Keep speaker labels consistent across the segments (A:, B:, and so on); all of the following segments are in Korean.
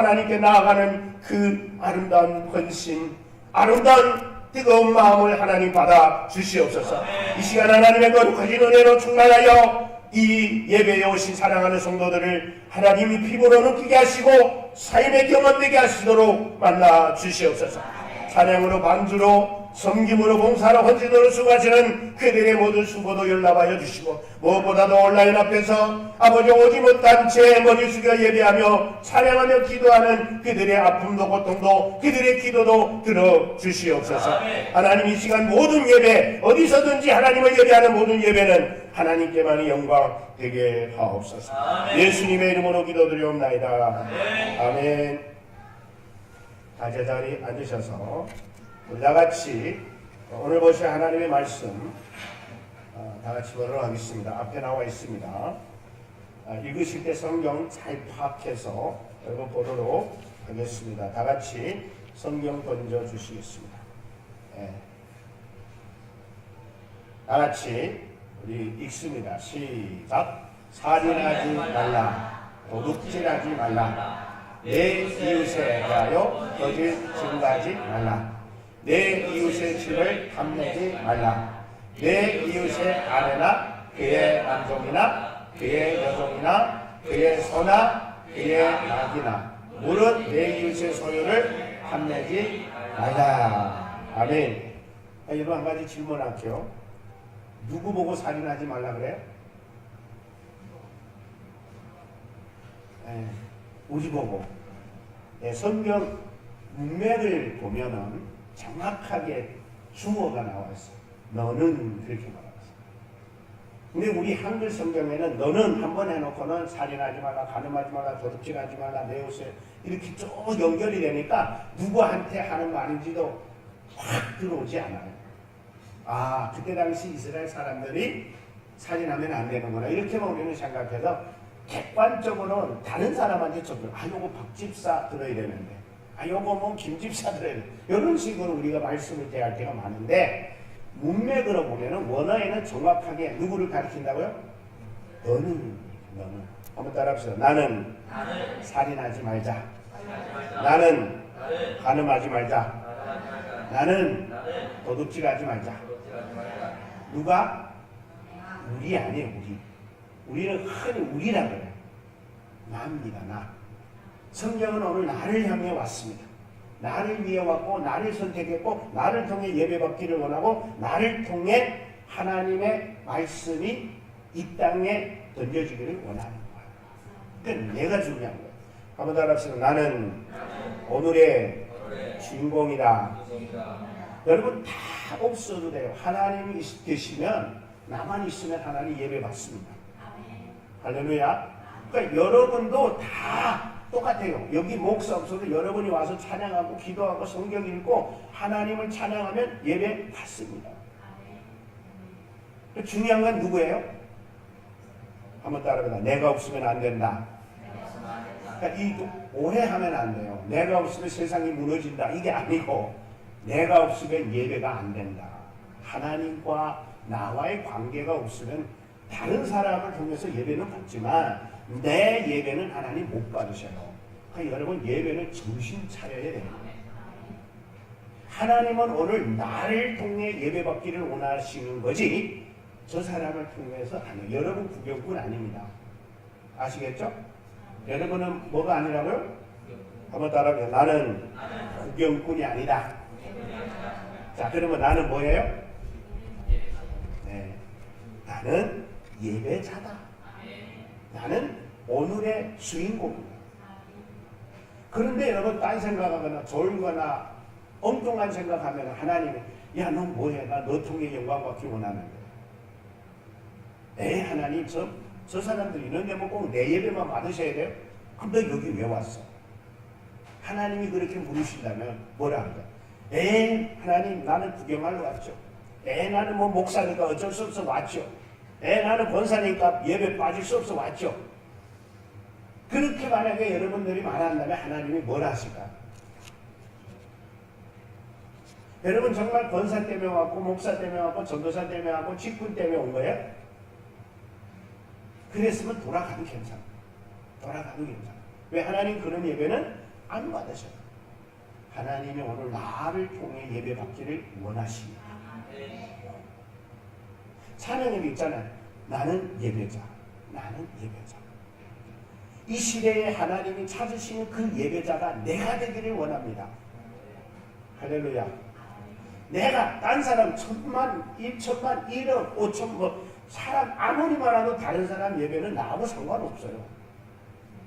A: 하나님께 나아가는 그 아름다운 헌신, 아름다운 뜨거운 마음을 하나님 받아 주시옵소서. 이 시간 하나님의 거룩하신 은혜로 충만하여 이 예배에 오신 사랑하는 성도들을 하나님이 피부로 느끼게 하시고 삶의 경험되게 하시도록 만나 주시옵소서. 찬양으로 반주로 섬김으로 봉사로 헌신으로 수고하시는 그들의 모든 수고도 연락하여 주시고, 무엇보다도 온라인 앞에서 아버지 오지 못한 제 머리 숙여 예배하며 찬양하며 기도하는 그들의 아픔도 고통도 그들의 기도도 들어 주시옵소서. 하나님 이 시간 모든 예배, 어디서든지 하나님을 예배하는 모든 예배는 하나님께만이 영광 되게 하옵소서. 예수님의 이름으로 기도드리옵나이다. 아멘. 다 제자리 앉으셔서 우리 다같이 오늘 보실 하나님의 말씀 다같이 보도록 하겠습니다. 앞에 나와 있습니다. 읽으실 때 성경 잘 파악해서 여러분 보도록 하겠습니다. 다같이 성경 던져 주시겠습니다. 다같이 우리 읽습니다. 시작. 살인하지 말라. 도둑질하지 말라. 내 이웃에 대하여 거짓 증거하지 말라. 내 이웃의 집을 탐내지 말라. 내 이웃의 아내나 그의 남종이나 그의 여종이나 그의 소나 그의 낙이나 무릇 내 이웃의 소유를 탐내지 말라. 아멘. 여러분 한 가지 질문할게요. 누구 보고 살인하지 말라 그래요? 우리 보고. 성경 문맥을 보면은 정확하게 주어가 나와있어요. 너는 그렇게 나와있어요. 근데 우리 한글 성경에는 너는 한번 해놓고는 살인하지 말라, 간음하지 말라, 도둑질하지 말라, 내 옷에 이렇게 쭉 연결이 되니까 누구한테 하는 말인지도 확 들어오지 않아요. 아, 그때 당시 이스라엘 사람들이 살인하면 안 되는구나 이렇게만 우리는 생각해서 객관적으로는 다른 사람한테 접근, 요거 박집사 들어야 되는데, 요거 뭐 김집사 들어야 되는데, 이런 식으로 우리가 말씀을 대할 때가 많은데, 문맥으로 보면은 원어에는 정확하게 누구를 가리킨다고요? 너는. 한번 따라합시다. 나는 살인하지 말자. 나는 간음하지 말자. 나는 도둑질하지 말자. 누가? 우리 아니에요, 우리. 우리는 흔히 우리라 그래요. 나입니다, 나. 성경은 오늘 나를 향해 왔습니다. 나를 위해 왔고, 나를 선택했고, 나를 통해 예배받기를 원하고, 나를 통해 하나님의 말씀이 이 땅에 던져지기를 원하는 거예요. 그러니까 내가 중요한 거예요. 한번 따라합시다. 나는 오늘의 주인공이다. 여러분 다 없어도 돼요. 하나님이 계시면, 나만 있으면 하나님 예배 받습니다. 할렐루야. 그러니까 여러분도 다 똑같아요. 여기 목사 없어도 여러분이 와서 찬양하고 기도하고 성경 읽고 하나님을 찬양하면 예배 받습니다. 중요한 건 누구예요? 한번 따라해보자. 내가 없으면 안 된다. 그러니까 이 오해하면 안 돼요. 내가 없으면 세상이 무너진다. 이게 아니고 내가 없으면 예배가 안 된다. 하나님과 나와의 관계가 없으면 다른 사람을 통해서 예배는 받지만 내 예배는 하나님 못 받으셔요. 그러니까 여러분 예배는 정신 차려야 됩니다. 하나님은 오늘 나를 통해 예배 받기를 원하시는 거지 저 사람을 통해서 아니에요. 여러분 구경꾼 아닙니다. 아시겠죠? 여러분은 뭐가 아니라고요? 한번 따라해요. 나는 구경꾼이 아니다. 자, 그러면 나는 뭐예요? 네, 나는 예배자다. 나는 오늘의 주인공이다. 그런데 여러분 딴 생각하거나 졸거나 엉뚱한 생각하면 하나님이 야, 너 뭐해? 나 너 통해 영광 받기 원하는데. 하나님 저 사람들 있는데 뭐 꼭 내 예배만 받으셔야 돼요? 그럼 너 여기 왜 왔어? 하나님이 그렇게 물으신다면 뭐라 하죠? 하나님 나는 구경하러 왔죠. 나는 뭐 목사니까 어쩔 수 없어 왔죠. 나는 권사니까 예배 빠질 수 없어 왔죠. 그렇게 만약에 여러분들이 말한다면 하나님이 뭘 하실까? 여러분 정말 권사 때문에 왔고 목사 때문에 왔고 전도사 때문에 왔고 직분 때문에 온 거예요? 그랬으면 돌아가도 괜찮아. 왜 하나님 그런 예배는 안 받으셔요. 하나님이 오늘 나를 통해 예배 받기를 원하십니다. 찬양에 있잖아요. 나는 예배자. 나는 예배자. 이 시대에 하나님이 찾으시는 그 예배자가 내가 되기를 원합니다. 할렐루야. 내가 딴 사람 1000만, 1천만, 1억, 5천 뭐 사람 아무리 많아도 다른 사람 예배는 나하고 상관없어요.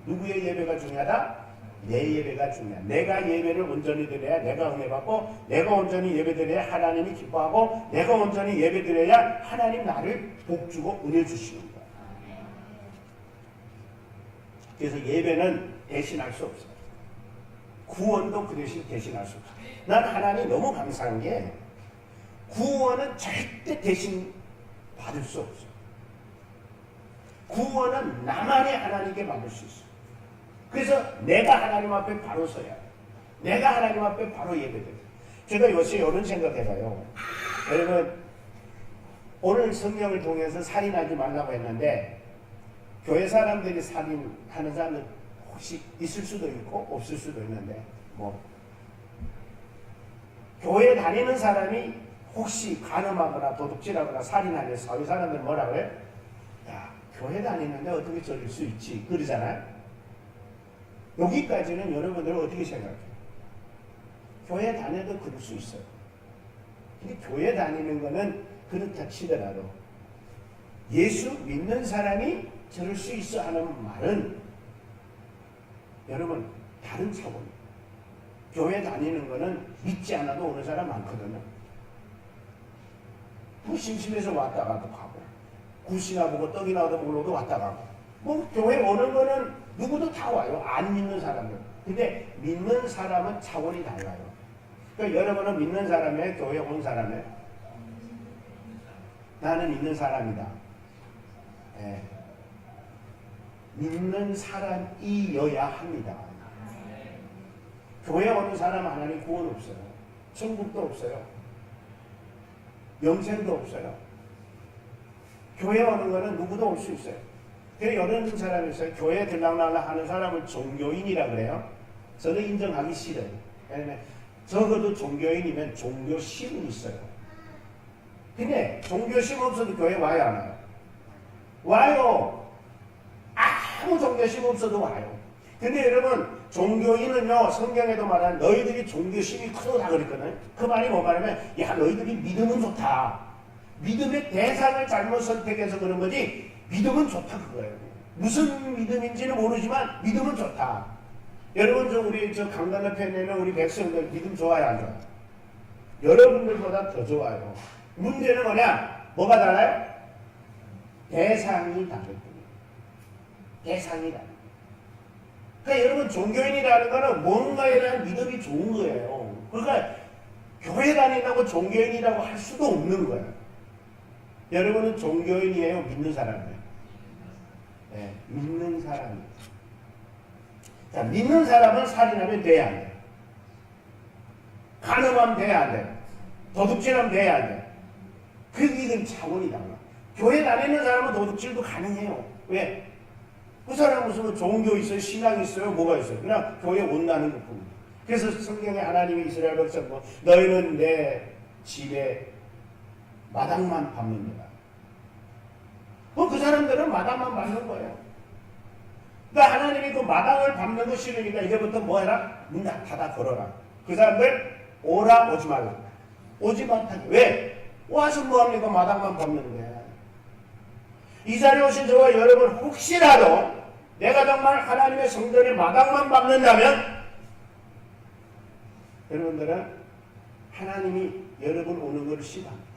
A: 누구의 예배가 중요하다? 내 예배가 중요하다. 내가 예배를 온전히 드려야 내가 은혜 받고, 내가 온전히 예배 드려야 하나님이 기뻐하고, 내가 온전히 예배 드려야 하나님 나를 복 주고 은혜 주시는 거예요. 그래서 예배는 대신할 수 없어요. 구원도 그 대신 대신할 수 없어요. 난 하나님 너무 감사한 게 구원은 절대 대신 받을 수 없어요. 구원은 나만이 하나님께 받을 수 있어요. 그래서 내가 하나님 앞에 바로 서야 해요. 내가 하나님 앞에 바로 예배드려요. 제가 요새 이런 생각해봐요. 여러분, 오늘 성경을 통해서 살인하지 말라고 했는데 교회 사람들이 살인하는 사람은 혹시 있을 수도 있고 없을 수도 있는데 뭐 교회 다니는 사람이 혹시 간음하거나 도둑질하거나 살인하는 사회 사람들 뭐라 그래? 야, 교회 다니는데 어떻게 저럴 수 있지? 그러잖아요. 여기까지는 여러분들은 어떻게 생각해요? 교회 다녀도 그럴 수 있어요. 근데 교회 다니는 거는 그렇다 치더라도 예수 믿는 사람이 저럴 수 있어 하는 말은 여러분 다른 차원이에요. 교회 다니는 거는 믿지 않아도 오는 사람 많거든요. 뭐 심심해서 왔다 가도 가고, 굿이나 보고 떡이나 얻어먹으러도 왔다 가고, 뭐 교회 오는 거는 누구도 다 와요. 안 믿는 사람들. 근데 믿는 사람은 차원이 달라요. 그러니까 여러분은 믿는 사람이에요? 교회 온 사람이에요? 나는 믿는 사람이다. 네. 믿는 사람이어야 합니다. 교회 오는 사람 하나님 구원 없어요. 천국도 없어요. 영생도 없어요. 교회 오는 거는 누구도 올 수 있어요. 그래서 이런 사람이 있어요. 교회 들락날락 하는 사람을 종교인이라 그래요. 저는 인정하기 싫어요. 왜냐면 적어도 종교인이면 종교심은 있어요. 근데 종교심 없어도 교회 와요, 안 와요? 와요. 아무 종교심 없어도 와요. 근데 여러분, 종교인은요, 성경에도 말하는 너희들이 종교심이 크다 그랬거든요. 그 말이 뭐 말하면, 야, 너희들이 믿음은 좋다. 믿음의 대상을 잘못 선택해서 그런 거지, 믿음은 좋다 그거예요. 무슨 믿음인지는 모르지만 믿음은 좋다. 여러분, 우리 강단 옆에 있는 우리 백성들 믿음 좋아요, 안 좋아요? 여러분들보다 더 좋아요. 문제는 뭐냐? 뭐가 달라요? 대상이 다를 뿐이에요. 대상이 달라요. 그러니까 여러분, 종교인이라는 거는 뭔가에 대한 믿음이 좋은 거예요. 그러니까 교회 다닌다고 종교인이라고 할 수도 없는 거예요. 여러분은 종교인이에요? 믿는 사람이에요? 네, 믿는 사람이에요. 자, 믿는 사람은 살인하면 돼야 안 돼요? 간음하면 돼야 안 돼요? 도둑질하면 돼야 안 돼요? 그게 차원이 달라. 교회 다니는 사람은 도둑질도 가능해요. 왜? 그 사람은 무슨 종교 있어요? 신앙 있어요? 뭐가 있어요? 그냥 교회 온다는 것뿐입니다. 그래서 성경에 하나님이 이스라엘 백성 뭐 너희는 내 집에 마당만 밟는다. 뭐 그 사람들은 마당만 밟는 거예요. 그러니까 하나님이 그 마당을 밟는 거 싫으니까 이제부터 뭐 해라? 문 닫아 걸어라. 그 사람들 오라 오지 말라. 오지 못하게. 왜? 와서 뭐합니까? 마당만 밟는데. 이 자리에 오신 저와 여러분 혹시라도 내가 정말 하나님의 성전의 마당만 밟는다면 여러분들은 하나님이 여러분 오는 것을 싫어합니다.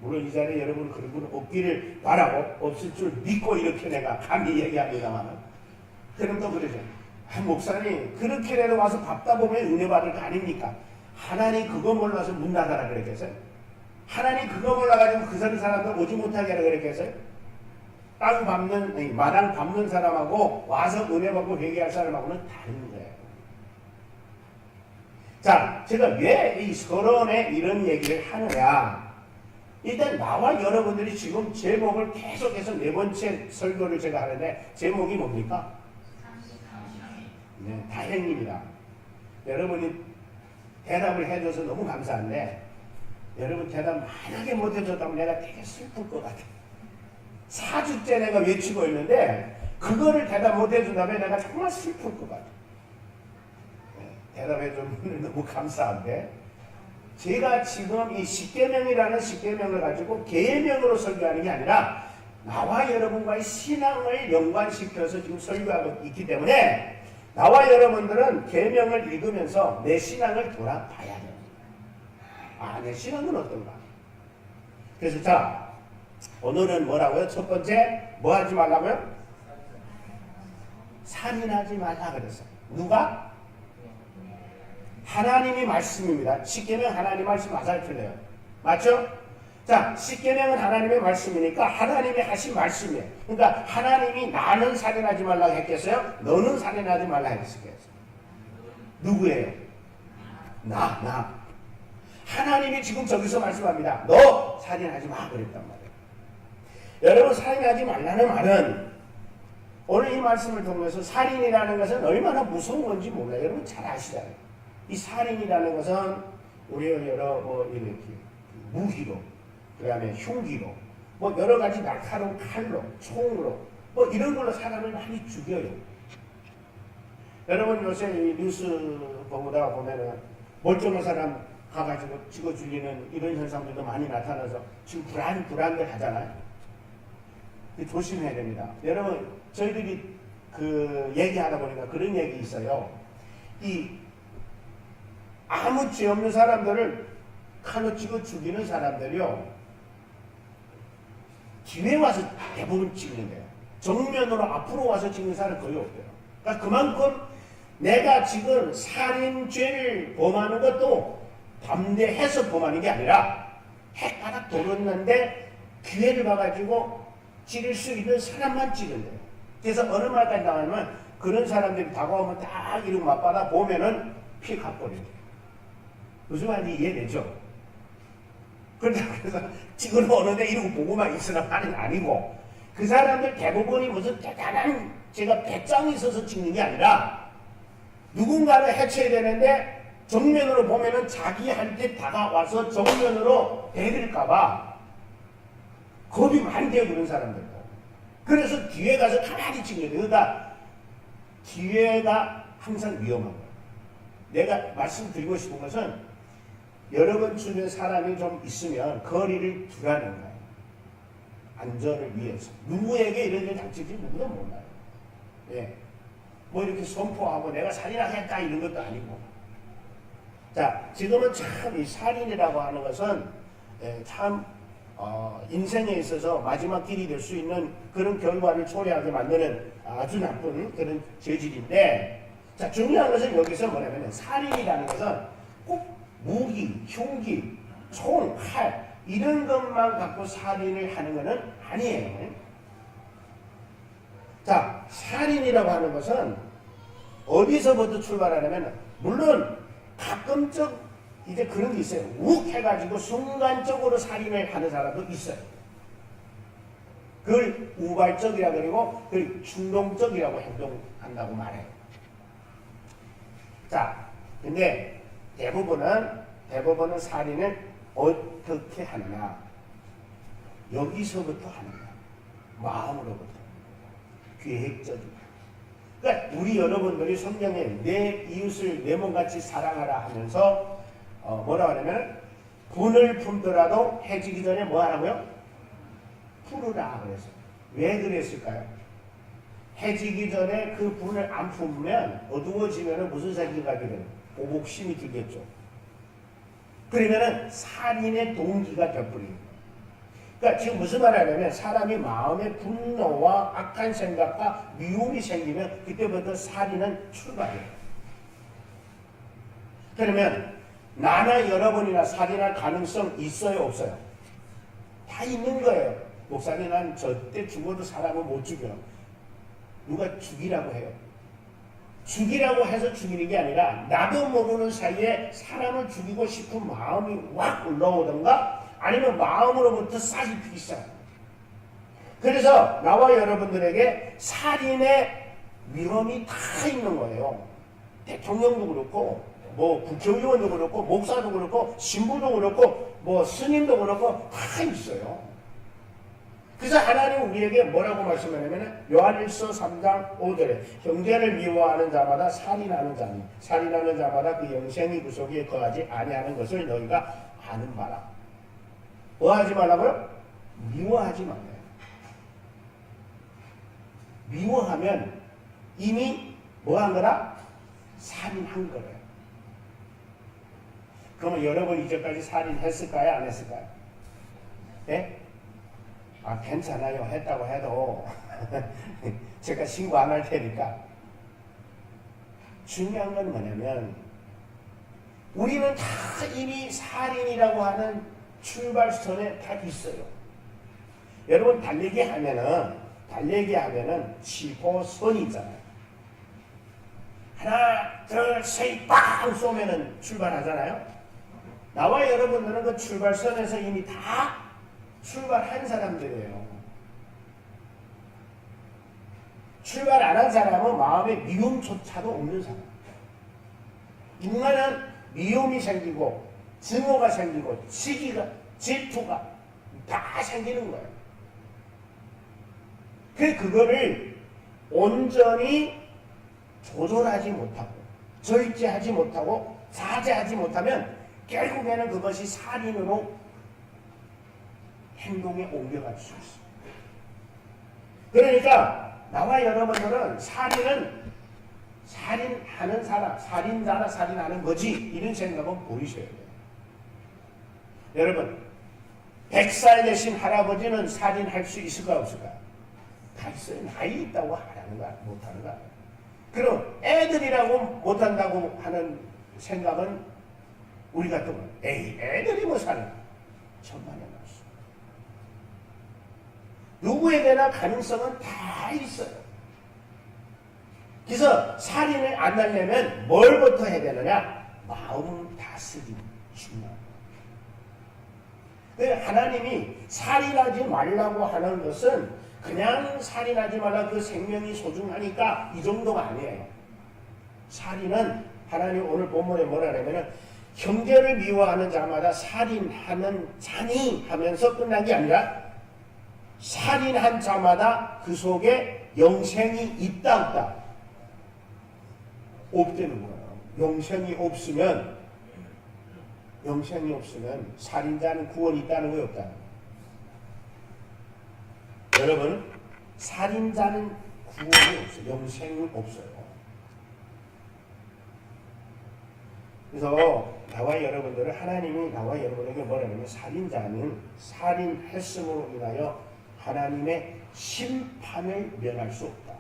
A: 물론 이 자리에 여러분 그런 분 없기를 바라고 없을 줄 믿고 이렇게 내가 감히 얘기합니다만 그럼 또 그러죠. 목사님 그렇게라도 와서 밟다 보면 은혜 받을 거 아닙니까? 하나님 그거 몰라서 문 닫아라 그랬겠어요? 하나님 그거 몰라가지고 그 사람들 오지 못하게 하라 그랬겠어요? 땅 밟는, 마당 밟는 사람하고 와서 은혜 받고 회개할 사람하고는 다른 거예요. 자, 제가 왜 이 서론에 이런 얘기를 하느냐? 일단 나와 여러분들이 지금 제목을 계속해서 네 번째 설교를 제가 하는데 제목이 뭡니까? 네, 다행입니다. 여러분이 대답을 해줘서 너무 감사한데 여러분 대답 만약에 못 해줬다면 내가 되게 슬플 것 같아요. 4주째 내가 외치고 있는데 그거를 대답 못 해준다면 내가 정말 슬플 것 같아요. 네, 대답해주면 너무 감사한데 제가 지금 이 십계명이라는 십계명을 가지고 계명으로 설교하는 게 아니라 나와 여러분과의 신앙을 연관시켜서 지금 설교하고 있기 때문에 나와 여러분들은 계명을 읽으면서 내 신앙을 돌아봐야 돼요. 아, 내 신앙은 어떤가? 그래서 자, 오늘은 뭐라고요? 첫 번째, 뭐 하지 말라고요? 살인하지 말라 그랬어요. 누가? 하나님이 말씀입니다. 십계명 하나님 말씀 맞아요, 틀려요? 맞죠? 자, 십계명은 하나님의 말씀이니까 하나님이 하신 말씀이에요. 그러니까 하나님이 나는 살인하지 말라고 했겠어요? 너는 살인하지 말라 했겠어요? 누구예요? 나. 하나님이 지금 저기서 말씀합니다. 너 살인하지 마 그랬단 말이에요. 여러분 살인하지 말라는 말은 오늘 이 말씀을 통해서 살인이라는 것은 얼마나 무서운 건지 몰라요. 여러분 잘 아시잖아요. 이 살인이라는 것은 우리가 여러 이렇게 무기로 그 다음에 흉기로 뭐 여러 가지 날카로운 칼로 총으로 뭐 이런 걸로 사람을 많이 죽여요. 여러분 요새 이 뉴스 보다 보면은 멀쩡한 사람 가가지고 찍어 죽이는 이런 현상들도 많이 나타나서 지금 불안들 하잖아요. 조심해야 됩니다. 여러분 저희들이 그 얘기하다 보니까 그런 얘기 있어요. 이 아무 죄 없는 사람들을 칼로 찍어 죽이는 사람들이요. 뒤에 와서 대부분 찍는데요. 정면으로 앞으로 와서 찍는 사람은 거의 없대요. 그러니까 그만큼 내가 지금 살인죄를 범하는 것도 담대해서 범하는 게 아니라 해바닥 돌았는데 기회를 봐가지고 찍을 수 있는 사람만 찍은대요. 그래서 어느 말까지 나가면 그런 사람들이 다가오면 딱 이러고 맞받아 보면은 피 갚버려요. 무슨 말인지 이해되죠? 그래서 찍으러 오는데 이러고 보고만 있으라 하는 게 아니고 그 사람들 대부분이 무슨 대단한 제가 배짱이 있어서 찍는 게 아니라 누군가를 해쳐야 되는데 정면으로 보면은 자기한테 다가와서 정면으로 대들까봐 겁이 많이 돼요. 그런 사람들도. 그래서 뒤에 가서 가만히 찍는 거예요. 그러니까 뒤에가 항상 위험한 거예요. 내가 말씀드리고 싶은 것은 여러분 주변 사람이 좀 있으면 거리를 두라는 거예요. 안전을 위해서. 누구에게 이런 일 당칠지 누구도 몰라요. 예. 뭐 이렇게 선포하고 내가 살인하겠다 이런 것도 아니고. 자, 지금은 참 이 살인이라고 하는 것은 참 인생에 있어서 마지막 길이 될 수 있는 그런 결과를 초래하게 만드는 아주 나쁜 그런 죄질인데, 자, 중요한 것은 여기서 뭐냐면 살인이라는 것은 꼭 무기, 흉기, 총, 칼 이런 것만 갖고 살인을 하는 것은 아니에요. 자, 살인이라고 하는 것은 어디서부터 출발하냐면 물론 가끔적 이제 그런 게 있어요. 욱 해가지고 순간적으로 살인을 하는 사람도 있어요. 그걸 우발적이라 그러고 그걸 충동적이라고 행동한다고 말해요. 자, 근데 대부분은 살인을 어떻게 하느냐? 여기서부터 하는 거야. 마음으로부터. 계획적이다. 그러니까 우리 여러분들이 성경에 내 이웃을 내 몸같이 사랑하라 하면서 뭐라 하냐면 분을 품더라도 해지기 전에 뭐 하라고요? 풀으라 그랬어요. 왜 그랬을까요? 해지기 전에 그 분을 안 품으면 어두워지면 무슨 생각이 들어요? 보복심이 들겠죠. 그러면은 살인의 동기가 되어버립니다. 그러니까 지금 무슨 말을 하냐면 사람이 마음에 분노와 악한 생각과 미움이 생기면 그때부터 살인은 출발해요. 그러면 나나 여러분이나 살인할 가능성 있어요, 없어요? 다 있는 거예요. 목사님, 난 절대 죽어도 사람을 못 죽여. 누가 죽이라고 해요. 죽이라고 해서 죽이는 게 아니라 나도 모르는 사이에 사람을 죽이고 싶은 마음이 확 올라오던가 아니면 마음으로부터 싹이 피기 시작합니다. 그래서 나와 여러분들에게 살인의 위험이 다 있는 거예요. 대통령도 그렇고 뭐 국회의원도 그렇고 목사도 그렇고 신부도 그렇고 뭐 스님도 그렇고 다 있어요. 그래서 하나님은 우리에게 뭐라고 말씀하냐면 요한일서 3장 5절에 형제를 미워하는 자마다 살인하는 자니 살인하는 자마다 그 영생이 그 속에 거하지 아니하는 것을 너희가 아는 바라. 뭐 하지 말라고요? 미워하지 말아요. 미워하면 이미 뭐 한 거다? 살인한 거예요. 그러면 여러분 이제까지 살인했을까요? 안 했을까요? 예? 아, 괜찮아요. 했다고 해도 제가 신고 안 할 테니까. 중요한 건 뭐냐면 우리는 다 이미 살인이라고 하는 출발선에 다 있어요. 여러분 달리기 하면은 지포선이 있잖아요. 하나, 둘, 셋, 빵 쏘면은 출발하잖아요. 나와 여러분들은 그 출발선에서 이미 다 출발한 사람들이에요. 출발 안 한 사람은 마음에 미움조차도 없는 사람. 누군가는 미움이 생기고 증오가 생기고 시기가 질투가 다 생기는 거예요. 그거를 온전히 조절하지 못하고 절제하지 못하고 자제하지 못하면 결국에는 그것이 살인으로 행동에 옮겨갈 수 있습니다. 그러니까 나와 여러분들은 살인하는 사람, 살인자나 살인하는 거지 이런 생각은 버리셔야 돼요. 여러분 100살 되신 할아버지는 살인할 수 있을까 없을까? 다 있어요. 나이 있다고 하는 거야, 못하는 거야. 그럼 애들이라고 못한다고 하는 생각은 우리가 또 에이 애들이 뭐 사는 천만에 말씀. 누구에게나 가능성은 다 있어요. 그래서 살인을 안 하려면 뭘부터 해야 되느냐? 마음 다스림 중요합니다. 하나님이 살인하지 말라고 하는 것은 그냥 살인하지 말라 그 생명이 소중하니까 이 정도가 아니에요. 살인은 하나님 오늘 본문에 뭐라 하냐면 형제를 미워하는 자마다 살인하는 자니 하면서 끝난 게 아니라 살인한 자마다 그 속에 영생이 있다 없다? 없다는 거예요. 영생이 없으면 살인자는 구원이 있다는 거예요, 없다는 거예요. 여러분 살인자는 구원이 없어요. 영생은 없어요. 그래서 나와 여러분들은 하나님이 나와 여러분에게 뭐라냐면 살인자는 살인했음으로 인하여 하나님의 심판을 면할 수 없다.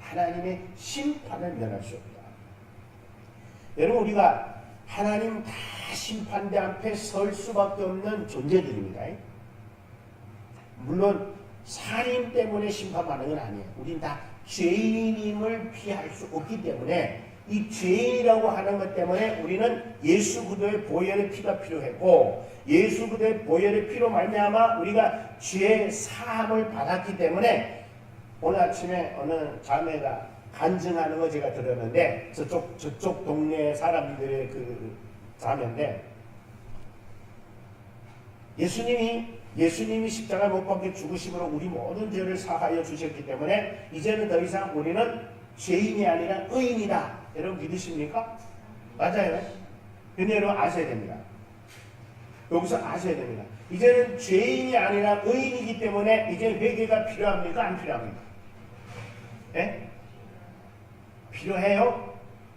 A: 하나님의 심판을 면할 수 없다. 여러분 우리가 하나님 다 심판대 앞에 설 수밖에 없는 존재들입니다. 물론 살인 때문에 심판받는 건 아니에요. 우린 다 죄인임을 피할 수 없기 때문에 이 죄인이라고 하는 것 때문에 우리는 예수 그리스도의 보혈의 피가 필요했고 예수 그리스도의 보혈의 피로 말미암아 우리가 죄 사함을 받았기 때문에 오늘 아침에 어느 자매가 간증하는 거 제가 들었는데 저쪽 동네 사람들의 그 자매인데 예수님이 십자가 못 박혀 죽으심으로 우리 모든 죄를 사하여 주셨기 때문에 이제는 더 이상 우리는 죄인이 아니라 의인이다. 여러분 믿으십니까? 맞아요. 근데 여러분 아셔야 됩니다. 여기서 아셔야 됩니다. 이제는 죄인이 아니라 의인이기 때문에 이제 회개가 필요합니까? 안 필요합니까? 예? 필요해요?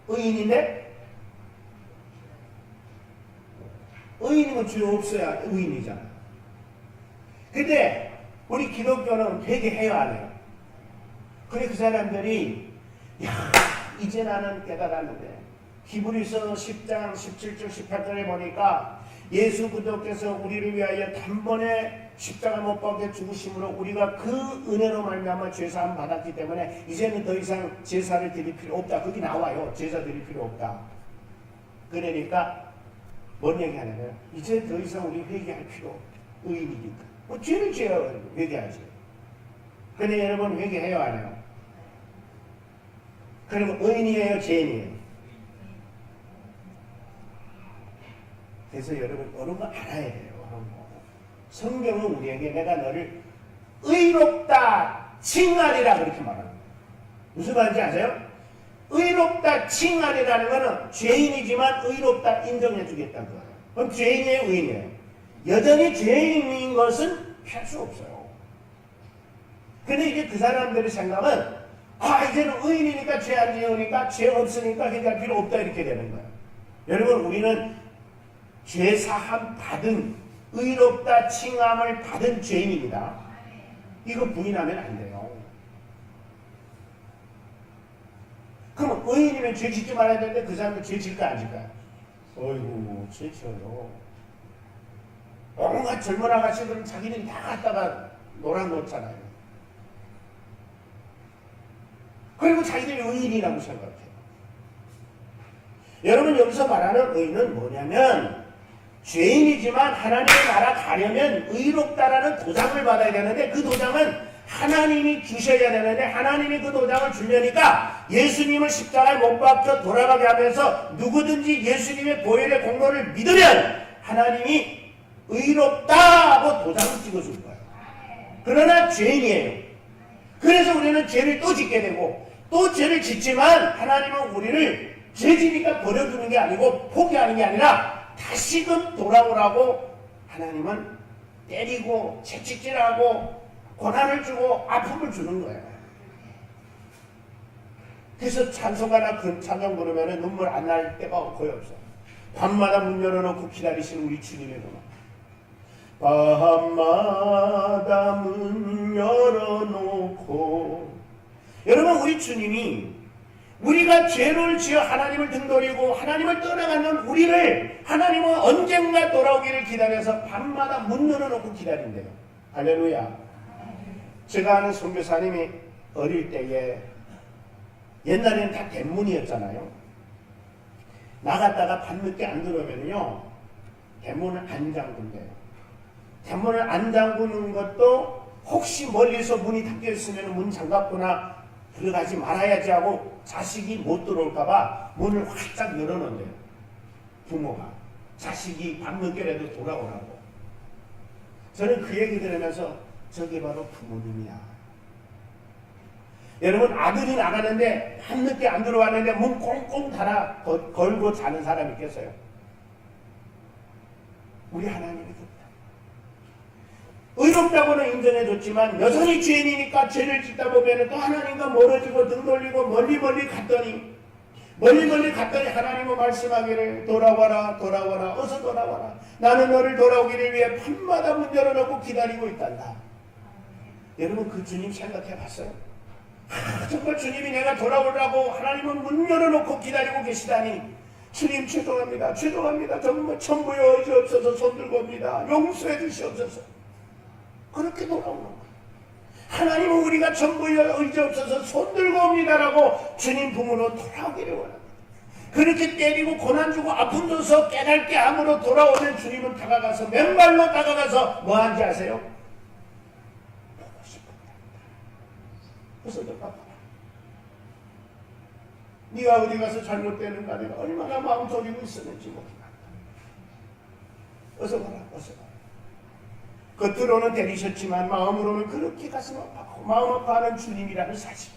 A: 의인인데? 의인이면 죄 없어야 의인이잖아. 근데 우리 기독교는 회개해요 안 해요? 그래 그 사람들이 이제 나는 깨달았는데 히브리서 10장 17절 18절에 보니까 예수 그리스도께서 우리를 위하여 단번에 십자가 못 박혀 죽으심으로 우리가 그 은혜로 말미암아 죄사함 받았기 때문에 이제는 더 이상 제사를 드릴 필요 없다. 거기 나와요. 제사 드릴 필요 없다. 그러니까 뭔 얘기하냐면 이제 더 이상 우리 회개할 필요 없다. 의인이니까. 죄를 죄야 회개하지. 근데 여러분 회개해요 안 해요? 그러면 의인이에요, 죄인이에요? 그래서 여러분 이런 거 알아야 돼요. 성경은 우리에게 내가 너를 의롭다 칭하리라 그렇게 말합니다. 무슨 말인지 아세요? 의롭다 칭하리라는 것은 죄인이지만 의롭다 인정해 주겠다는 거예요. 그럼 죄인이에요, 의인이에요? 여전히 죄인인 것은 피할 수 없어요. 근데 이제 그 사람들의 생각은 이제는 의인이니까 죄 안 지으니까 죄 없으니까 회개할 필요 없다 이렇게 되는 거예요. 여러분 우리는 죄 사함 받은 의롭다 칭함을 받은 죄인입니다. 이거 부인하면 안 돼요. 그럼 의인이면 죄 짓지 말아야 되는데 그 사람은 죄 질까 안 질까요? 어이구 죄 지어요. 온갖 젊은 아가씨들은 자기는 다 갖다가 놀아놓잖아요. 그리고 자기들이 의인이라고 생각해요. 여러분 여기서 말하는 의인은 뭐냐면 죄인이지만 하나님의 나라 가려면 의롭다라는 도장을 받아야 되는데 그 도장은 하나님이 주셔야 되는데 하나님이 그 도장을 주려니까 예수님을 십자가에 못 박혀 돌아가게 하면서 누구든지 예수님의 보혈의 공로를 믿으면 하나님이 의롭다고 도장을 찍어줄 거예요. 그러나 죄인이에요. 그래서 우리는 죄를 또 짓게 되고 또 죄를 짓지만 하나님은 우리를 죄지니까 버려두는 게 아니고 포기하는 게 아니라 다시금 돌아오라고 하나님은 때리고 채찍질하고 고난을 주고 아픔을 주는 거예요. 그래서 찬송가나 찬송 부르면 눈물 안 날 때가 거의 없어요. 밤마다 문 열어놓고 기다리시는 우리 주님의 음악. 밤마다 문 열어놓고 여러분 우리 주님이 우리가 죄를 지어 하나님을 등돌이고 하나님을 떠나가는 우리를 하나님은 언젠가 돌아오기를 기다려서 밤마다 문 열어놓고 기다린대요. 할렐루야. 제가 아는 선교사님이 어릴 때에 옛날에는 다 대문이었잖아요. 나갔다가 밤늦게 안 들어오면요 대문을 안 잠근대요. 대문을 안 잠그는 것도 혹시 멀리서 문이 닫혀 있으면 문 잠갔구나 들어가지 말아야지 하고 자식이 못 들어올까봐 문을 활짝 열어놓는데요. 부모가 자식이 밤늦게라도 돌아오라고. 저는 그 얘기 들으면서 저게 바로 부모님이야. 여러분 아들이 나가는데 밤늦게 안 들어왔는데 문 꽁꽁 닫아 걸고 자는 사람이 있겠어요? 우리 하나님이 그렇다. 의롭다고는 인정해줬지만 여전히 죄인이니까 죄를 짓다 보면 또 하나님과 멀어지고 등 돌리고 멀리 갔더니 하나님은 말씀하기를 돌아와라 어서 돌아와라. 나는 너를 돌아오기를 위해 밤마다 문 열어놓고 기다리고 있단다. 여러분 그 주님 생각해 봤어요? 정말 주님이 내가 돌아오라고 하나님은 문 열어놓고 기다리고 계시다니. 주님 죄송합니다. 정말 천부의 의지 없어서 손들고 옵니다. 용서해 주시옵소서. 그렇게 돌아오는 거예요. 하나님은 우리가 천부의 의지 없어서 손들고 옵니다라고 주님 품으로 돌아오기를 원합니다. 그렇게 때리고 고난 주고 아픔 줘서 깨닫게 함으로 돌아오면 주님은 다가가서 맨발로 다가가서 뭐 하는지 아세요? 보고 싶습니다. 그래서 너 봐봐. 네가 어디 가서 잘못되는가 내가 얼마나 마음 졸이고 있었는지 모르겠다. 어서 봐라. 겉으로는 때리셨지만 마음으로는 그렇게 가슴 아파하고 마음 아파하는 주님이라는 사실.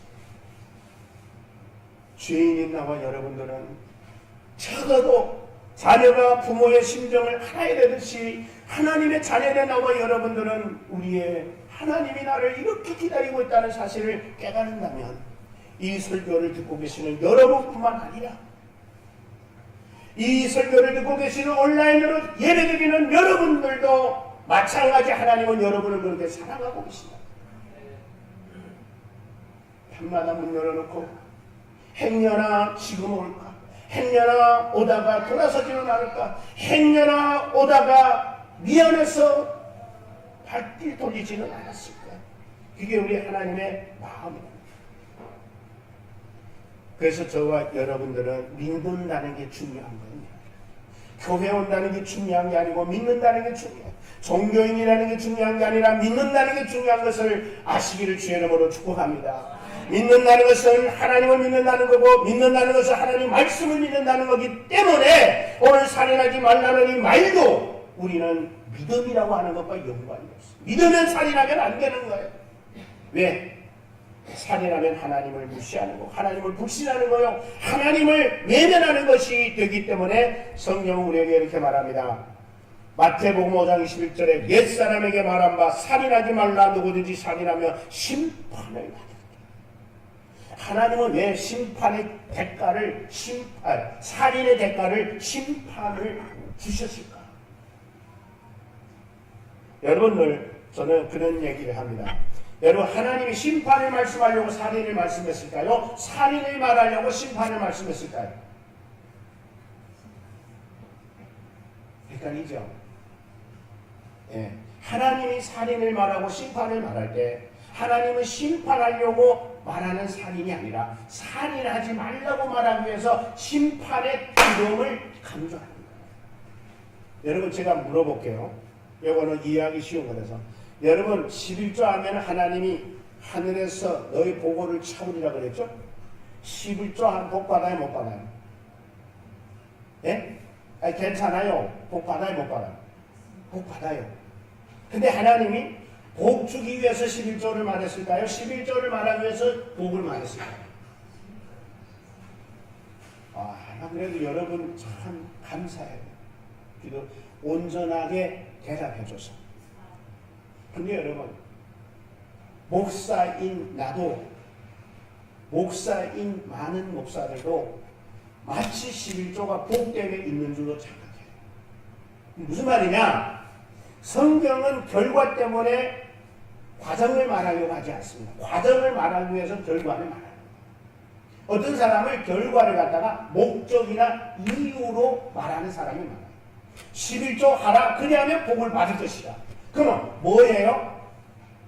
A: 죄인인 나와 여러분들은 적어도 자녀가 부모의 심정을 알아야 되듯이 하나님의 자녀된 나와 여러분들은 우리의 하나님이 나를 이렇게 기다리고 있다는 사실을 깨닫는다면 이 설교를 듣고 계시는 여러분뿐만 아니라 이 설교를 듣고 계시는 온라인으로 예배드리는 여러분들도 마찬가지 하나님은 여러분을 그렇게 사랑하고 계십니다. 밤마다 문 열어놓고 행여나 지금 올까? 행여나 오다가 돌아서지는 않을까? 행여나 오다가 미안해서 발길 돌리지는 않았을까? 그게 우리 하나님의 마음입니다. 그래서 저와 여러분들은 믿는다는 게 중요한 거예요. 교회 온다는 게 중요한 게 아니고 믿는다는 게 중요해요. 종교인이라는 게 중요한 게 아니라 믿는다는 게 중요한 것을 아시기를 주의 이름으로 축복합니다. 믿는다는 것은 하나님을 믿는다는 거고, 믿는다는 것은 하나님 말씀을 믿는다는 거기 때문에 오늘 살인하지 말라는 이 말도 우리는 믿음이라고 하는 것과 연관이 없어. 믿으면 살인하면 안 되는 거예요. 왜? 살인하면 하나님을 무시하는 거, 하나님을 불신하는 거요, 하나님을 외면하는 것이 되기 때문에 성경은 우리에게 이렇게 말합니다. 마태복음 5장 21절에 옛사람에게 말한 바 살인하지 말라, 누구든지 살인하면 심판을 받으리라. 하나님은 왜 심판의 대가를 살인의 대가를 심판을 주셨을까? 여러분들, 저는 그런 얘기를 합니다. 여러분, 하나님이 심판을 말씀하려고 살인을 말씀했을까요? 살인을 말하려고 심판을 말씀했을까요? 헷갈리죠? 예. 하나님이 살인을 말하고 심판을 말할 때 하나님은 심판하려고 말하는 살인이 아니라 살인하지 말라고 말하기 위해서 심판의 두려움을 강조합니다. 여러분, 제가 물어볼게요. 이거는 이해하기 쉬운 거라서. 여러분, 11조 하면 하나님이 하늘에서 너희 보고를 차우리라 그랬죠? 11조 하면 복 받아요, 못 받아요? 예? 아니, 괜찮아요. 복 받아요, 못 받아요? 복 받아요. 근데 하나님이 복 주기 위해서 11조를 말했을까요? 11조를 말하기 위해서 복을 말했을까요? 그래도 여러분 참 감사해요. 기도 온전하게 대답해줘서. 근데 여러분, 목사인 나도, 목사인 많은 목사들도 마치 11조가 복 때문에 있는 줄로 착각해요. 무슨 말이냐? 성경은 결과 때문에 과정을 말하려고 하지 않습니다. 과정을 말하기 위해서 결과를 말합니다. 어떤 사람을 결과를 갖다가 목적이나 이유로 말하는 사람이 많아요. 11조 하라, 그리하면 복을 받을 것이다. 그럼 뭐예요?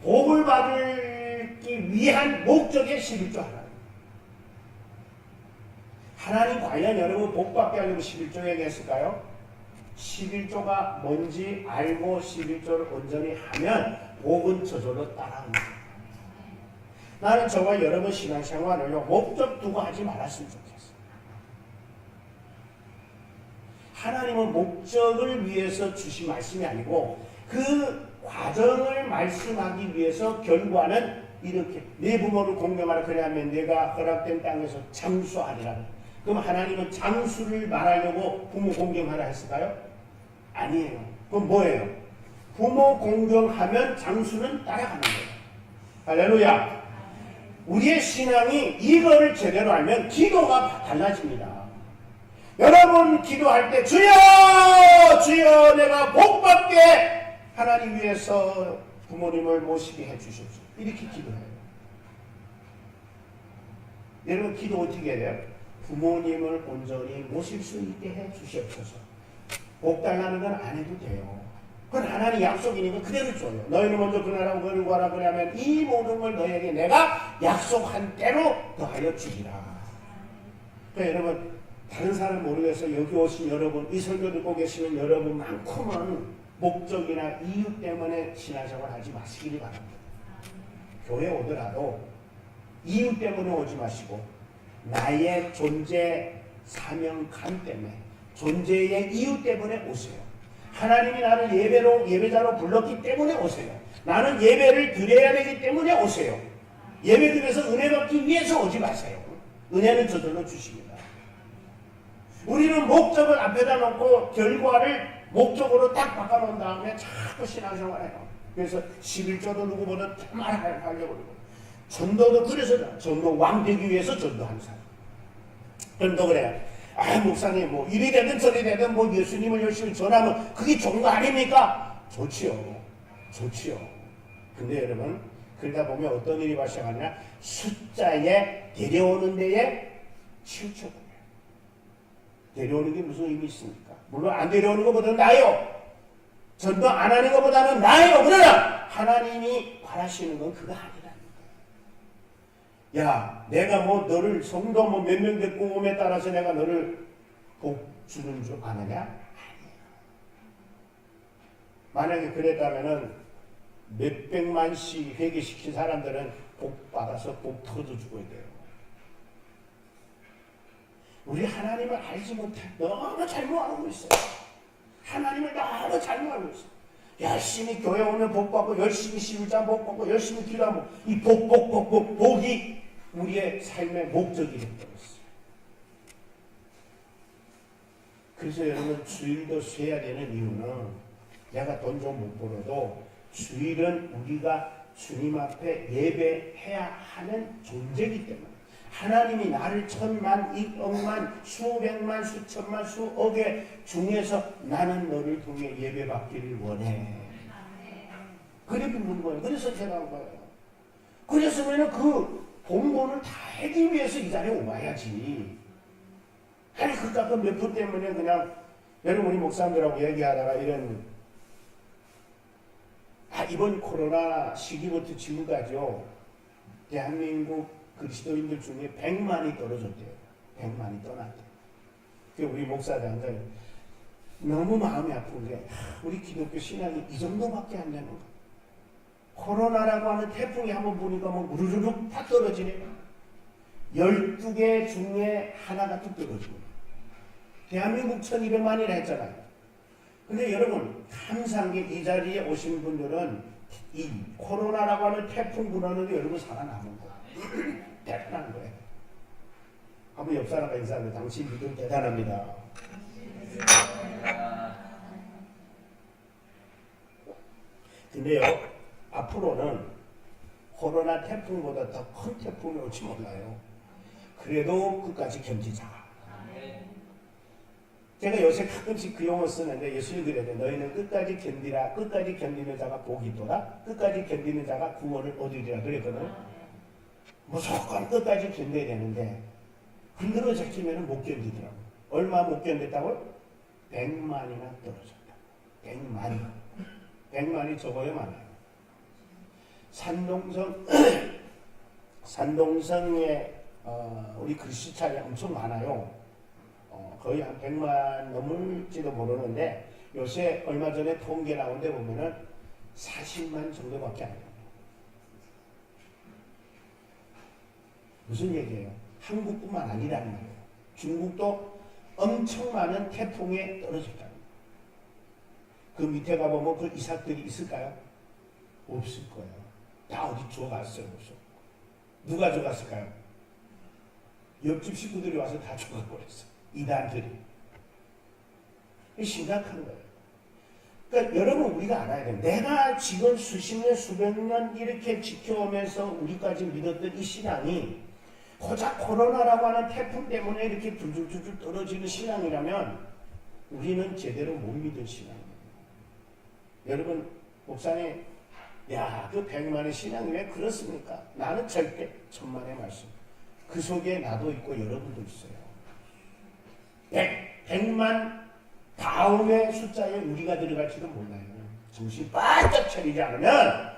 A: 복을 받기 위한 목적의 11조 하라. 하나님 과연 여러분 복 받게 하려고 11조 얘기했을까요? 11조가 뭔지 알고 11조를 온전히 하면 복은 저절로 따라옵니다. 나는 저와 여러분 신앙생활을요, 목적 두고 하지 말았으면 좋겠어요. 하나님은 목적을 위해서 주신 말씀이 아니고 그 과정을 말씀하기 위해서 결과는 이렇게 네 부모를 공경하라, 그래야면 내가 허락된 땅에서 장수하리라. 그럼 하나님은 장수를 말하려고 부모 공경하라 했을까요? 아니에요. 그럼 뭐예요? 부모 공경하면 장수는 따라가는 거예요. 할렐루야. 우리의 신앙이 이거를 제대로 알면 기도가 달라집니다. 여러분 기도할 때 주여 주여 내가 복받게 하나님 위해서 부모님을 모시게 해주십시오. 이렇게 기도해요. 여러분 기도 어떻게 해야 돼요? 부모님을 온전히 모실 수 있게 해주시옵소서. 복 달라는 건 안 해도 돼요. 그건 하나님 약속이니까 그대로 줘요. 너희는 먼저 그 나라를 구하라, 그러면 이 모든 걸 너희에게 내가 약속한 대로 더하여 주리라. 그러니까 여러분, 다른 사람 모르겠어요. 여기 오신 여러분, 이 설교 듣고 계시는 여러분만큼은 목적이나 이유 때문에 신앙생활 하지 마시기를 바랍니다. 교회 오더라도 이유 때문에 오지 마시고 나의 존재 사명감 때문에, 존재의 이유 때문에 오세요. 하나님이 나를 예배자로 불렀기 때문에 오세요. 나는 예배를 드려야 되기 때문에 오세요. 예배 드려서 은혜 받기 위해서 오지 마세요. 은혜는 저절로 주십니다. 우리는 목적을 앞에다 놓고 결과를 목적으로 딱 바꿔놓은 다음에 자꾸 신앙생활해요. 그래서 11조도 누구보다 말하려고 그러고, 전도도 그래서 전도 왕 되기 위해서 전도하는 사람. 전도 그래요. 목사님 뭐 이리 되든 저리 되든 뭐 예수님을 열심히 전하면 그게 좋은 거 아닙니까? 좋지요. 근데 여러분, 그러다 보면 어떤 일이 발생하냐? 숫자에 데려오는 데에 치우쳐버려요. 데려오는 게 무슨 의미 있습니까? 물론 안 데려오는 것보다는 나아요. 전도 안 하는 것보다는 나아요. 그러나 하나님이 바라시는 건 그거 아니라는 거예요. 야, 내가 뭐 너를 성도 뭐 몇 명 데리고 오에 따라서 내가 너를 복 주는 줄 아느냐? 아니에요. 만약에 그랬다면은 몇백만씩 회개시킨 사람들은 복 받아서 복 터져주고 돼요. 우리 하나님을 알지 못해 너무 잘못 알고 있어요. 하나님을 너무 잘못 알고 있어요. 열심히 교회 오면 복 받고 열심히 시위자 복 받고 열심히 기도하면 이 복이 우리의 삶의 목적이 되어버렸어요. 그래서 여러분 주일도 쉬어야 되는 이유는 내가 돈 좀 못 벌어도 주일은 우리가 주님 앞에 예배해야 하는 존재이기 때문에 하나님이 나를 천만,億억만, 수백만, 수천만, 수억의 중에서 나는 너를 통해 예배받기를 원해. 그래 묻는 거예요. 그래서 제가 한 거예요. 그랬으면 그 본분을 다 하기 위해서 이 자리에 와야지. 아니 그깟 몇 푼 때문에 그냥 여러분 우리 목사님들하고 얘기하다가 이런 이번 코로나 시기부터 지금까지요 대한민국 그리스도인들 중에 100만이 떨어졌대요. 100만이 떠났대요. 우리 목사장들 너무 마음이 아픈 게 우리 기독교 신앙이 이 정도밖에 안 되는 거. 코로나라고 하는 태풍이 한번 보니까 뭐 무르르륵 다 떨어지네요. 12개 중에 하나가 뚝 떨어지고 대한민국 1200만이라 했잖아요. 근데 여러분 감사한 게 이 자리에 오신 분들은 이 코로나라고 하는 태풍 불어는데 여러분 살아남은 거예요. 대단한 거예요. 한번 옆 사람과 인사하면 당신 믿음 대단합니다. 근데요 앞으로는 코로나 태풍보다 더 큰 태풍이 올지 몰라요. 그래도 끝까지 견디자. 제가 요새 가끔씩 그 용어 쓰는데 예수님 그래요. 너희는 끝까지 견디라. 끝까지 견디는 자가 복이 있도다. 끝까지 견디는 자가 구원을 얻으리라 그랬거든요. 무조건 끝까지 견뎌야 되는데 흔들어졌으면 못 견디더라고요. 얼마 못 견뎠다고요? 100만이나 떨어졌다. 100만이 적어요 많아요. 산동성에 우리 크리스찬이 엄청 많아요. 거의 한 100만 넘을지도 모르는데 요새 얼마 전에 통계 나온 데 보면은 40만 정도밖에 안 돼요. 무슨 얘기예요? 한국뿐만 아니라는 말이에요. 중국도 엄청 많은 태풍에 떨어졌다는 거예요. 그 밑에 가보면 그 이삭들이 있을까요? 없을 거예요. 다 어디 죽어갔어요. 벌써. 누가 죽었을까요? 옆집 식구들이 와서 다 죽어버렸어요. 이단들이. 심각한 거예요. 그러니까 여러분 우리가 알아야 돼요. 내가 지금 수십 년 수백 년 이렇게 지켜오면서 우리까지 믿었던 이 신앙이 고작 코로나라고 하는 태풍 때문에 이렇게 줄줄줄줄 떨어지는 신앙이라면 우리는 제대로 못 믿은 신앙이에요. 여러분 목사님 그 100만의 신앙이 왜 그렇습니까? 나는 절대 천만의 말씀. 그 속에 나도 있고 여러분도 있어요. 100만 다음의 숫자에 우리가 들어갈지도 몰라요. 정신 바짝 차리지 않으면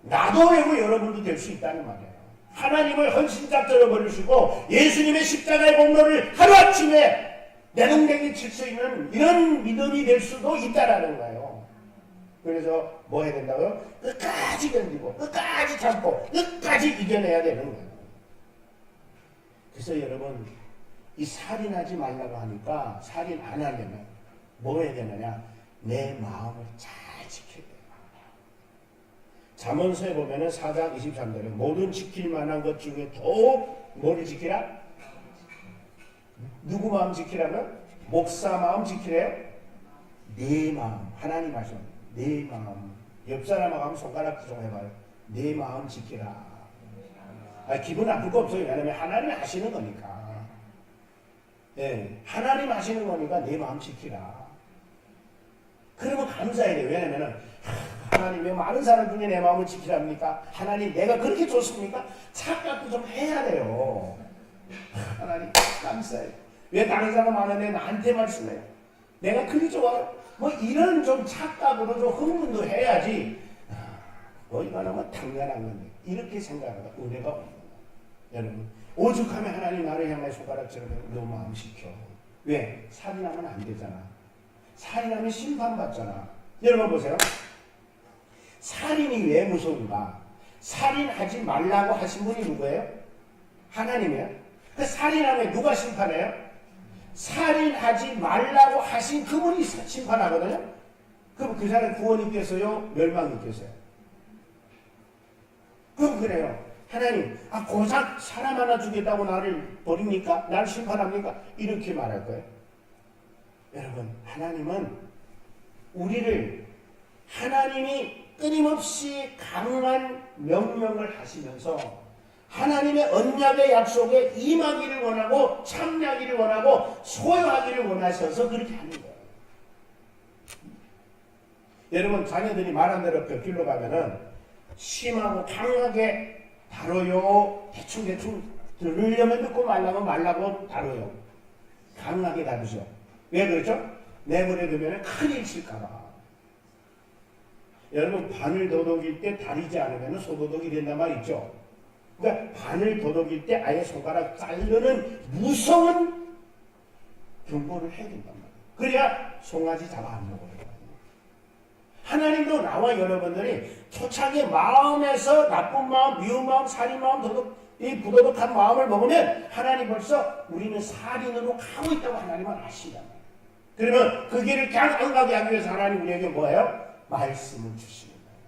A: 나도 되고 여러분도 될 수 있다는 말이에요. 하나님을 헌신작전을 버리시고 예수님의 십자가의 공로를 하루아침에 내동댕이 칠 수 있는 이런 믿음이 될 수도 있다라는 거예요. 그래서 뭐 해야 된다고요? 끝까지 견디고 끝까지 참고 끝까지 이겨내야 되는 거예요. 그래서 여러분 이 살인하지 말라고 하니까 살인 안 하려면 뭐 해야 되느냐? 내 마음을 잘 지켜야 돼요. 잠언서에 보면은 4장 23절에 모든 지킬 만한 것 중에 더욱 뭐를 지키라? 누구 마음 지키라면? 목사 마음 지키래요? 내 마음. 하나님 하시면 내 마음. 옆 사람하고 한번 손가락 좀 해봐요. 내 마음 지키라. 기분 나쁠 거 없어요. 왜냐하면 하나님이 하시는 거니까. 네, 하나님 하시는 거니까 내 마음 지키라. 그러면 감사해야 돼요. 왜냐면은 하나님 왜 많은 사람 중에 내 마음을 지키랍니까? 하나님 내가 그렇게 좋습니까? 착각도 좀 해야 돼요. 하나님 감사해요. 왜 다른 사람 많은데 나한테 말씀해요? 내가 그리 좋아요? 뭐 이런 좀 착각으로 좀 흥분도 해야지. 이거는 뭐 당연한 건데 이렇게 생각하다 은혜가 없는 거예요. 여러분 오죽하면 하나님 나를 향해 손가락질을 너 마음 지켜. 왜? 살인하면 안 되잖아. 살인하면 심판받잖아. 여러분 보세요. 살인이 왜 무서운가? 살인하지 말라고 하신 분이 누구예요? 하나님이에요. 그 살인하면 누가 심판해요? 살인하지 말라고 하신 그분이 심판하거든요. 그럼 그 사람 구원이 있겠어요? 멸망이 있겠어요? 그럼 그래요. 하나님, 고작 사람 하나 죽였다고 나를 버립니까? 나를 심판합니까? 이렇게 말할 거예요. 여러분, 하나님은 우리를 하나님이 끊임없이 강한 명령을 하시면서 하나님의 언약의 약속에 임하기를 원하고 참여하기를 원하고 소유하기를 원하셔서 그렇게 하는 거예요. 여러분, 자녀들이 말한 대로 벽길로 가면은 심하고 강하게 다뤄요. 대충 들으려면 듣고 말라고 다뤄요. 강하게 다루죠. 왜 그렇죠? 내버려두면 큰일 칠까봐. 여러분, 바늘 도둑일 때 다리지 않으면 소도둑이 된단 말 있죠. 그러니까 바늘 도둑일 때 아예 손가락 자르는 무서운 경고를 해야 된단 말이에요. 그래야 송아지 잡아 안 먹어요. 하나님도 나와 여러분들이 초창기 마음에서 나쁜 마음, 미운 마음, 살인 마음, 이 부도덕한 마음을 먹으면 하나님 벌써 우리는 살인으로 가고 있다고 하나님은 아신단 말이에요. 그러면 그 길을 그냥 안 가게 하기 위해서 하나님 우리에게 뭐예요? 말씀을 주시는 거예요.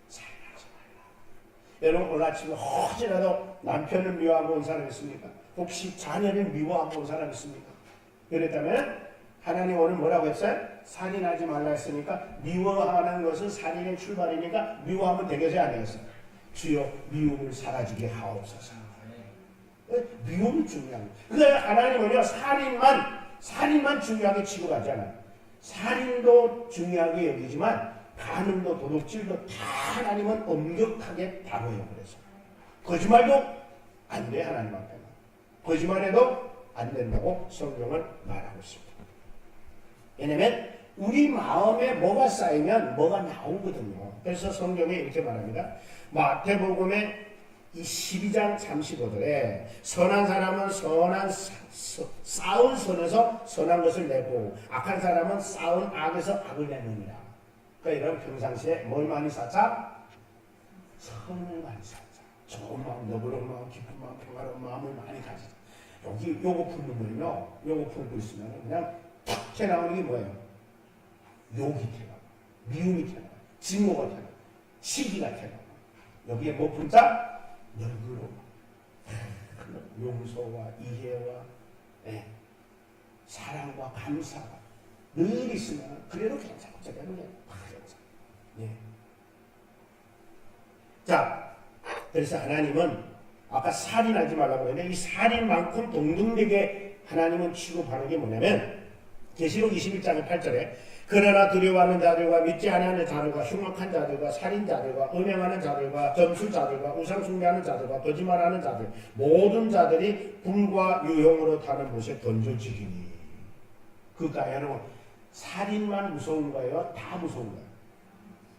A: 살인하지 말라. 여러분, 오늘 아침에 혹시라도 남편을 미워하고 온 사람 있습니까? 혹시 자녀를 미워하고 온 사람 있습니까? 그랬다면 하나님 오늘 뭐라고 했어요? 살인하지 말라 했으니까 미워하는 것은 살인의 출발이니까 미워하면 되겠어요? 안 되겠어요? 주여 미움을 사라지게 하옵소서. 미움이 중요한 거예요. 그러니까 하나님은요 살인만 중요하게 치고 가잖아요. 살인도 중요하게 여기지만 간음도 도둑질도 다 하나님은 엄격하게 다뤄요. 그래서 거짓말도 안 돼. 하나님 앞에는 거짓말해도 안 된다고 성경을 말하고 있습니다. 왜냐면 우리 마음에 뭐가 쌓이면 뭐가 나오거든요. 그래서 성경에 이렇게 말합니다. 마태복음의 이 12장 35절에 선한 사람은 쌓은 선에서 선한 것을 내고 악한 사람은 쌓은 악에서 악을 내느니라. 그러니까 여러분 평상시에 뭘 많이 쌓자? 선을 많이 쌓자. 좋은 마음, 너그러운 마음, 기쁜 마음, 평화로운 마음을 많이 가지자. 여기 요거 품는 거는요. 요거 품고 있으면 그냥 탁 튀어나오는 게 뭐예요? 욕이 튀어나와. 미움이 튀어나와. 증오가 튀어나와. 시기가 튀어나와. 여기에 뭐 품자? 너그러움, 용서와 이해와 사랑과 감사가 늘 있으면 그래도 괜찮고 저래도 괜찮아. 자, 그래서 하나님은 아까 살인하지 말라고 했는데 이 살인만큼 동등되게 하나님은 취급하는 게 뭐냐면 계시록 21장의 8절에 그러나 두려워하는 자들과 믿지 않는 자들과 흉악한 자들과 살인자들과 음행하는 자들과 점술자들과 우상 숭배하는 자들과 거짓말하는 자들 모든 자들이 불과 유형으로 타는 곳에 던져지리니. 그러니까 여러분 살인만 무서운 거예요? 다 무서운 거예요?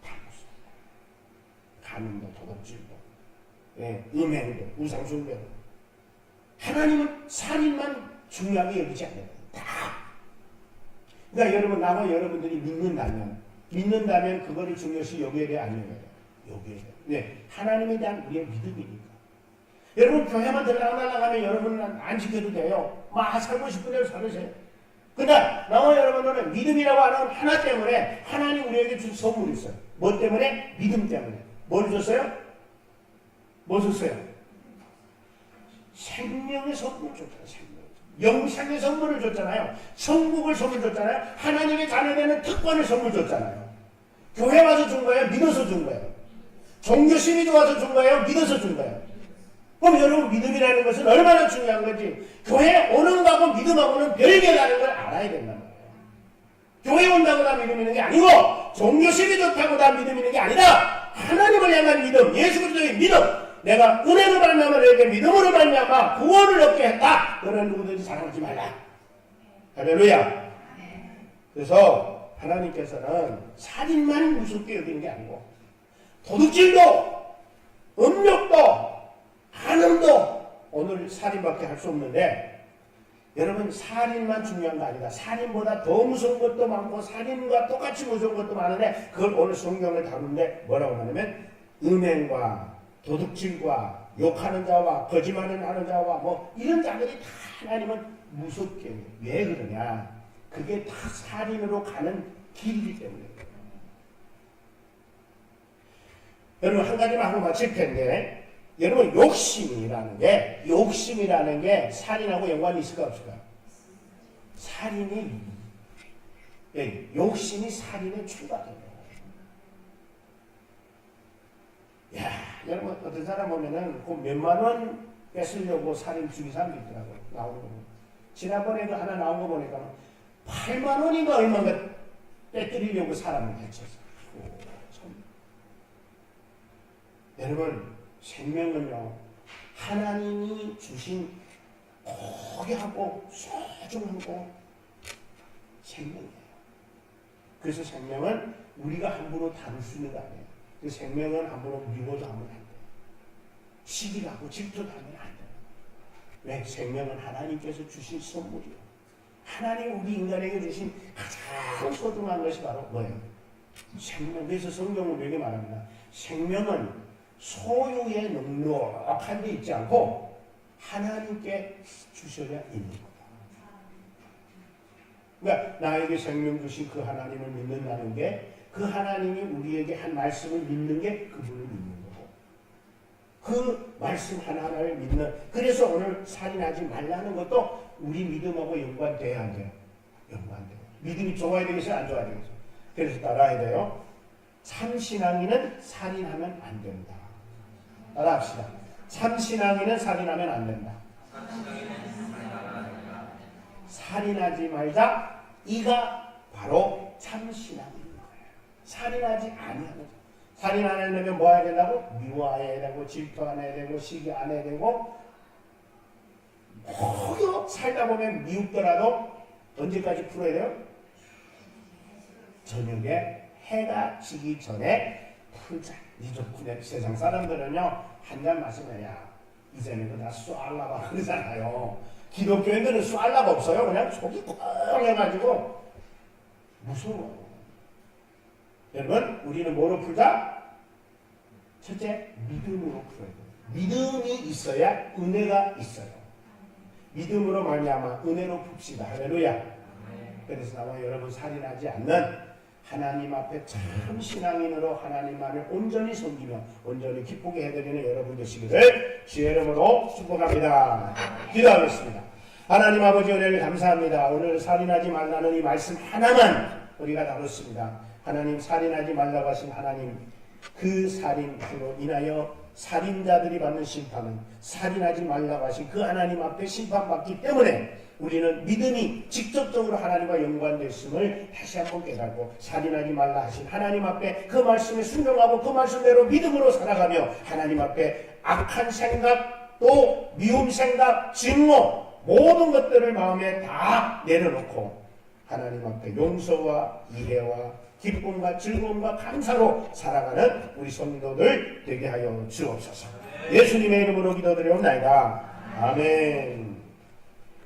A: 다 무서운 거예요. 간음도 도둑질도 음행도 우상 숭배도. 하나님은 살인만 중요하게 여기지 않아요. 다. 그러니까 여러분 나와 여러분들이 믿는다면 그거를 중요시 여겨야 돼, 안 여겨야 돼? 여겨야 돼. 네, 하나님에 대한 우리의 믿음이니까. 여러분 교회만 들어가면 여러분은 안 지켜도 돼요. 막 살고 싶은 대로 살으세요. 그러나 나와 여러분들은 믿음이라고 하는 하나 때문에 하나님 우리에게 준 선물이 있어요. 뭐 때문에? 믿음 때문에. 뭘 줬어요? 뭐 줬어요? 생명의 선물 줬잖아요. 영생의 선물을 줬잖아요. 천국을 선물 줬잖아요. 하나님의 자녀되는 특권을 선물 줬잖아요. 교회 와서 준 거예요? 믿어서 준 거예요? 종교심이 좋아서 준 거예요? 믿어서 준 거예요? 그럼 여러분 믿음이라는 것은 얼마나 중요한 건지 교회 오는 거하고 믿음하고는 별개라는 걸 알아야 된단 말이에요. 교회 온다고 다 믿음 있는 게 아니고 종교심이 좋다고 다 믿음 있는 게 아니다. 하나님을 향한 믿음, 예수 그리스도의 믿음, 내가 은혜로 말미암아 너에게 믿음으로 말미암아 구원을 얻게 했다. 너는 누구든지 자랑하지 말라. 할렐루야. 그래서 하나님께서는 살인만 무섭게 여기는 게 아니고 도둑질도 음욕도 간음도 오늘 살인밖에 할 수 없는데 여러분 살인만 중요한 거 아니다. 살인보다 더 무서운 것도 많고 살인과 똑같이 무서운 것도 많은데 그걸 오늘 성경을 다루는데 뭐라고 하냐면 음행과 도둑질과 욕하는 자와 거짓말하는 자와 뭐 이런 자들이 다 하나님은 무섭게 해요. 왜 그러냐? 그게 다 살인으로 가는 길이기 때문에. 여러분 한 가지만 하고 마칠 텐데, 여러분 욕심이라는 게 살인하고 연관이 있을까 없을까? 살인이, 욕심이 살인의 출발이에요. 야, 여러분 어떤 사람 보면은 그 몇만 원 뺏으려고 살인 죽인 사람도 있더라고요. 나오는 거. 지난번에도 하나 나온 거 보니까 8만 원인가 얼마인가 빼뜨리려고 사람을 해쳤어. 여러분 생명은요, 하나님이 주신 고귀하고 소중하고 생명이에요. 그래서 생명은 우리가 함부로 다룰 수 있는 거 아니에요. 그 생명은 함부로 미워도 하면 안 돼요. 시기하고 질투도 하면 안 돼요. 왜? 생명은 하나님께서 주신 선물이에요. 하나님 우리 인간에게 주신 가장 소중한 것이 바로 뭐예요? 생명. 그래서 성경은 이렇게 말합니다. 생명은 소유에 넉넉한 데 있지 않고 하나님께 주셔야 있는 거다. 그러니까 나에게 생명 주신 그 하나님을 믿는다는 게, 그 하나님이 우리에게 한 말씀을 믿는 게 그분을 믿는 거고, 그 말씀 하나하나를 믿는, 그래서 오늘 살인하지 말라는 것도 우리 믿음하고 연관돼야 안 돼요. 연관돼요. 믿음이 좋아야 되겠어요? 안 좋아야 되겠어요? 그래서 따라야 돼요. 참신앙인은 살인하면 안 된다. 따라합시다. 참신앙인은 살인하면 안 된다. 살인하지 말자. 이가 바로 참신앙인 거예요. 살인하지 아니하는. 살인 안 하려면 뭐 해야 된다고? 미워해야 되고, 질투 안 해야 되고, 시기 안 해야 되고, 모두 살다 보면 미웃더라도 언제까지 풀어야 돼요? 저녁에 해가 지기 전에 풀자. 그냥 세상 사람들은요, 한잔 마시면, 야, 이제는 다 쏘알라고 그러잖아요. 기독교인들은 쏘알라가 없어요. 그냥 속이 꽁 해가지고 무서워요. 여러분, 우리는 뭐로 풀자? 첫째, 믿음으로 풀어야 돼요. 믿음이 있어야 은혜가 있어요. 믿음으로 말미암아 은혜로 풉시다. 할렐루야. 그래서 나와 여러분 살인하지 않는 하나님 앞에 참 신앙인으로 하나님만을 온전히 섬기며 온전히 기쁘게 해드리는 여러분 되시기를 주의 이름으로 축복합니다. 기도하겠습니다. 하나님 아버지 은혜를 감사합니다. 오늘 살인하지 말라는 이 말씀 하나만 우리가 다뤘습니다. 하나님, 살인하지 말라고 하신 하나님, 그 살인으로 인하여 살인자들이 받는 심판은 살인하지 말라고 하신 그 하나님 앞에 심판받기 때문에 우리는 믿음이 직접적으로 하나님과 연관됐음을 다시 한번 깨닫고, 살인하지 말라 하신 하나님 앞에 그 말씀에 순종하고 그 말씀대로 믿음으로 살아가며 하나님 앞에 악한 생각, 또 미움 생각, 증오, 모든 것들을 마음에 다 내려놓고 하나님 앞에 용서와 이해와 기쁨과 즐거움과 감사로 살아가는 우리 성도들 되게 하여 주옵소서. 예수님의 이름으로 기도드리옵나이다. 아멘.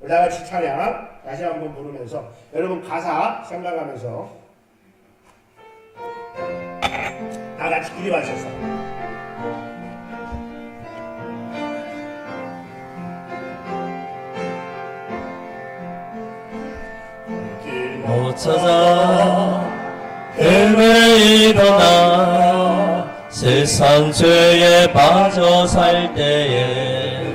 A: 다 같이 찬양 다시 한번 부르면서 여러분 가사 생각하면서 다 같이 기립하셔서
B: 못 찾아 헤매이더나 세상 죄에 빠져 살 때에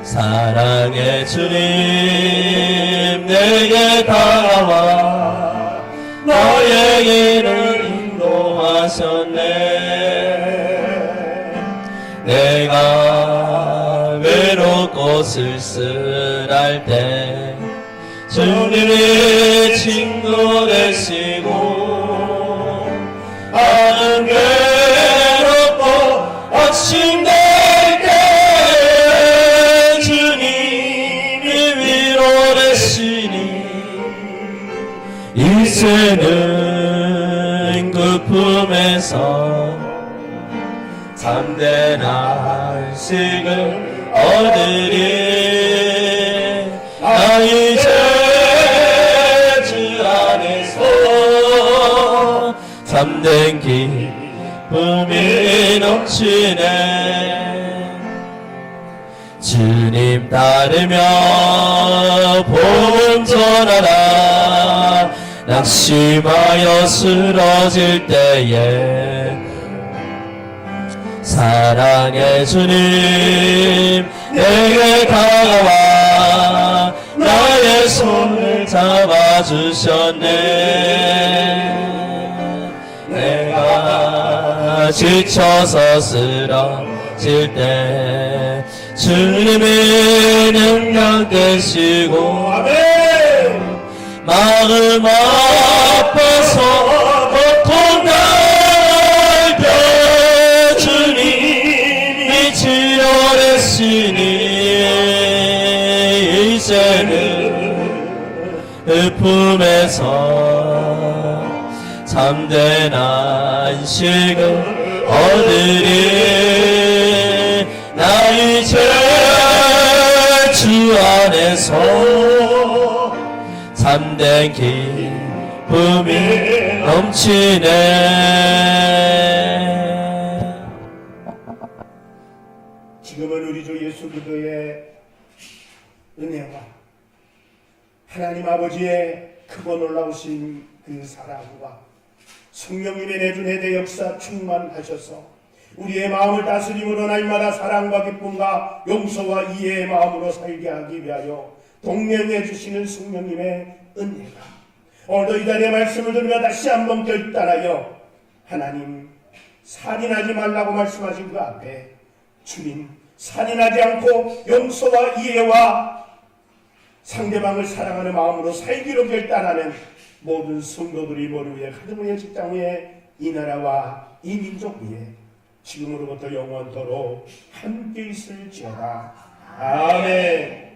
B: 사랑의 주님 내게 다가와 너의 길을 인도하셨네. 내가 외롭고 쓸쓸할 때 주님이 친구 되시고 나는 괴롭고 억심될 때 주님이 위로 되시니 이제는 그 품에서 참된 안식을 얻으리. 나 이제 주 안에서 참된 기쁨이 넘치네. 주님 따르며 복음 전하라. 낙심하여 쓰러질 때에 사랑의 주님 내게 다가와 나의 손을 잡아주셨네. 내가 지쳐서 쓰러질 때 주님이 능력 되시고
A: 아멘.
B: 마음 아파서 고통 갈펴 주님이 치료했으니 이제는 그 품에서 참된 안식을 얻으리. 나 이제 주 안에서 참된 기쁨이 넘치네.
A: 지금은 우리 주 예수 그리스도의 은혜와 하나님 아버지의 크고 놀라우신 그 사랑과 성령님의 내준 해대 역사 충만하셔서 우리의 마음을 다스림으로 날마다 사랑과 기쁨과 용서와 이해의 마음으로 살게 하기 위하여 동행해 주시는 성령님의 은혜가 오늘도 이 자리에 말씀을 들으며 다시 한번 결단하여 하나님 살인하지 말라고 말씀하신 그 앞에 주님 살인하지 않고 용서와 이해와 상대방을 사랑하는 마음으로 살기로 결단하는 모든 성도들이 머리 위에 가정 위에 직장 위에 이 나라와 이 민족 위에 지금으로부터 영원토록 함께 있을지어다. 아멘.